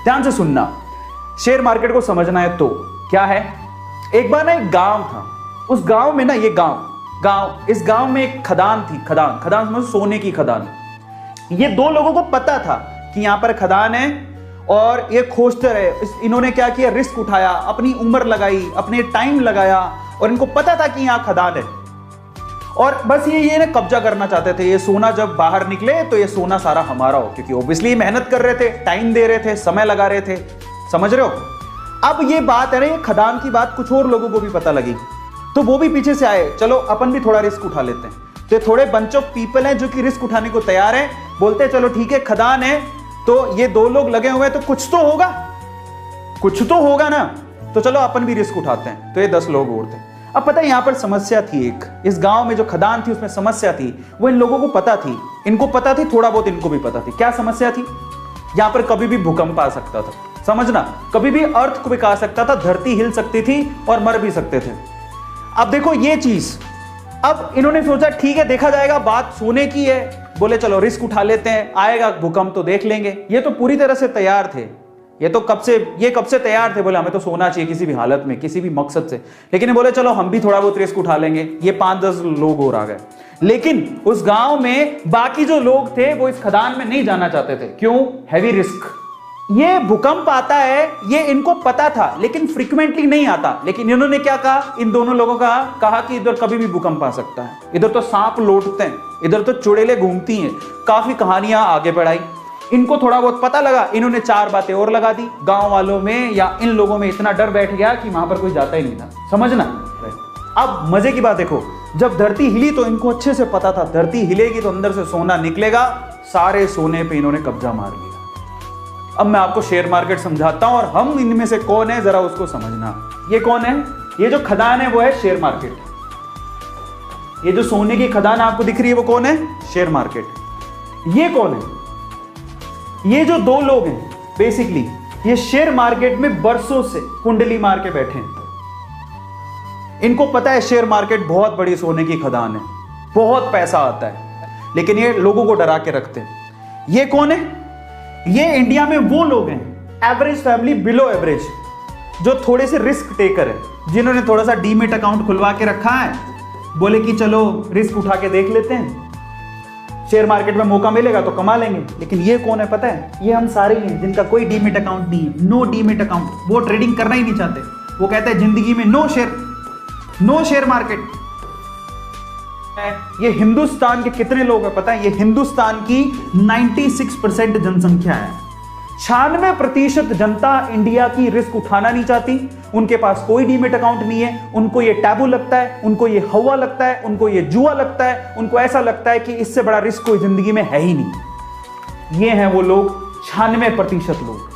ध्यान से सुनना, शेयर मार्केट को समझना है तो क्या है। एक बार ना एक गांव था, उस गांव में ना ये गांव इस गांव में एक खदान थी। खदान समझो, सोने की खदान। ये दो लोगों को पता था कि यहां पर खदान है और ये खोजते रहे। इन्होंने क्या किया, रिस्क उठाया, अपनी उम्र लगाई, अपने टाइम लगाया और इनको पता था कि यहां खदान है और बस ये ना कब्जा करना चाहते थे। ये सोना जब बाहर निकले तो ये सोना सारा हमारा हो, क्योंकि ऑब्वियसली मेहनत कर रहे थे, टाइम दे रहे थे, समय लगा रहे थे। समझ रहे हो? अब ये बात है ना, ये खदान की बात कुछ और लोगों को भी पता लगी तो वो भी पीछे से आए, चलो अपन भी थोड़ा रिस्क उठा लेते हैं। तो थोड़े बंच ऑफ पीपल हैं जो कि रिस्क उठाने को तैयार हैं, बोलते हैं चलो ठीक है, खदान है तो ये दो लोग लगे हुए हैं तो कुछ तो होगा ना, तो चलो अपन भी रिस्क उठाते हैं। तो ये 10 लोग और थे। अब पता है यहां पर समस्या थी, एक इस गांव में जो खदान थी उसमें समस्या थी, वो इन लोगों को पता थी, इनको पता थी, थोड़ा बहुत इनको भी पता थी। क्या समस्या थी? यहां पर कभी भी भूकंप आ सकता था, समझना, कभी भी अर्थक्वेक आ सकता था, धरती हिल सकती थी और मर भी सकते थे। अब देखो ये चीज, अब इन्होंने सोचा ठीक है देखा जाएगा, बात सोने की है, बोले चलो रिस्क उठा लेते हैं, आएगा भूकंप तो देख लेंगे। ये तो पूरी तरह से तैयार थे, ये कब से तैयार थे, बोले हमें तो सोना चाहिए किसी भी हालत में, किसी भी मकसद से। लेकिन बोले चलो हम भी थोड़ा बहुत रिस्क उठा लेंगे। ये 5-10 लोग और आ गए, लेकिन उस गांव में बाकी जो लोग थे वो इस खदान में नहीं जाना चाहते थे। क्यों? Heavy risk. ये भूकंप आता है ये इनको पता था, लेकिन फ्रीक्वेंटली नहीं आता। लेकिन इन्होंने क्या कहा, इन दोनों लोगों का कहा कि इधर कभी भी भूकंप आ सकता है, इधर तो सांप लौटते हैं, इधर तो चुड़ैलें घूमती हैं। काफी कहानियां आगे बढ़ाई, इनको थोड़ा बहुत पता लगा, इन्होंने 4 बातें और लगा दी। गांव वालों में या इन लोगों में इतना डर बैठ गया कि वहां पर कोई जाता ही नहीं था। समझना। अब मजे की बात देखो, जब धरती हिली तो इनको अच्छे से पता था धरती हिलेगी तो अंदर से सोना निकलेगा। सारे सोने पे इन्होंने कब्जा मार लिया। अब मैं आपको शेयर मार्केट समझाता हूं और हम इनमें से कौन है जरा उसको समझना। ये कौन है? ये जो खदान है वो है शेयर मार्केट। ये जो सोने की खदान आपको दिख रही है वो कौन है? Share market. ये कौन है? ये जो 2 लोग हैं बेसिकली ये शेयर मार्केट में बरसों से कुंडली मार के बैठे हैं। इनको पता है शेयर मार्केट बहुत बड़ी सोने की खदान है, बहुत पैसा आता है, लेकिन ये लोगों को डरा के रखते हैं। ये कौन है? ये इंडिया में वो लोग हैं, एवरेज फैमिली, बिलो एवरेज, जो थोड़े से रिस्क टेकर है, जिन्होंने थोड़ा सा डीमेट अकाउंट खुलवा के रखा है, बोले कि चलो रिस्क उठा के देख लेते हैं, शेयर मार्केट में मौका मिलेगा तो कमा लेंगे। लेकिन ये कौन है पता है? ये हम सारे हैं जिनका कोई डीमेट अकाउंट नहीं है, नो डीमेट अकाउंट। वो ट्रेडिंग करना ही नहीं चाहते, वो कहते हैं जिंदगी में नो शेयर मार्केट। ये हिंदुस्तान के कितने लोग हैं पता है? ये हिंदुस्तान की 96% जनसंख्या है। 96% जनता इंडिया की रिस्क उठाना नहीं चाहती, उनके पास कोई डीमेट अकाउंट नहीं है, उनको ये टैबू लगता है, उनको ये हवा लगता है, उनको ये जुआ लगता है, उनको ऐसा लगता है कि इससे बड़ा रिस्क कोई जिंदगी में है ही नहीं। ये हैं वो लोग, 96% लोग।